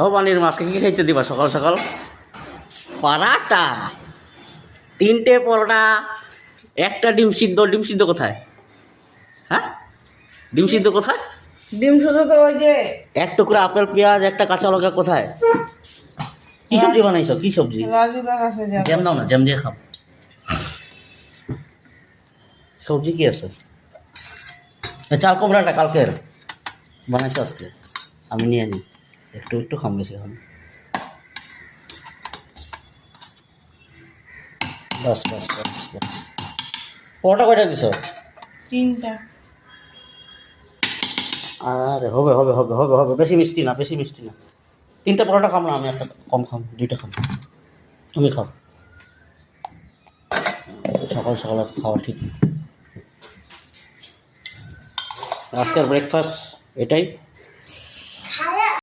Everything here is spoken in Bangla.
ও পানির মাছকে কি খাইতে দিবা সকাল সকাল? পরাটা, 3টে পরোটা, একটা ডিম সিদ্ধ। ডিম সিদ্ধ কোথায়? হ্যাঁ, ডিম সিদ্ধ কোথায়? ডিম শুধু তো ওই যে এক টুকরা আপেল, পেঁয়াজ, একটা কাঁচা লঙ্কা কোথায়? কি সবজি বানাইছো? কি সবজি? রাজুদার কাছে যাবো। জ্যাম দাও না, জ্যাম দিয়ে খাও। সবজি কি আছে? চাল কোমরাটা কালকের বানাইছো আজকে, আমি নিয়ে নিই। একটু একটু খাম, বেশি খাম। বাস বাস বাস বাস। পরোটা কয়টা দিছো? 3টা। আরে হবে হবে হবে হবে হবে, বেশি মিষ্টি না, বেশি মিষ্টি না। 3টা পরোটা খাম না আমি, একটা কম খাম, 2টা খাম। তুমি খাও। সকাল সকাল আর খাওয়া ঠিক না। আজকের ব্রেকফাস্ট এটাই।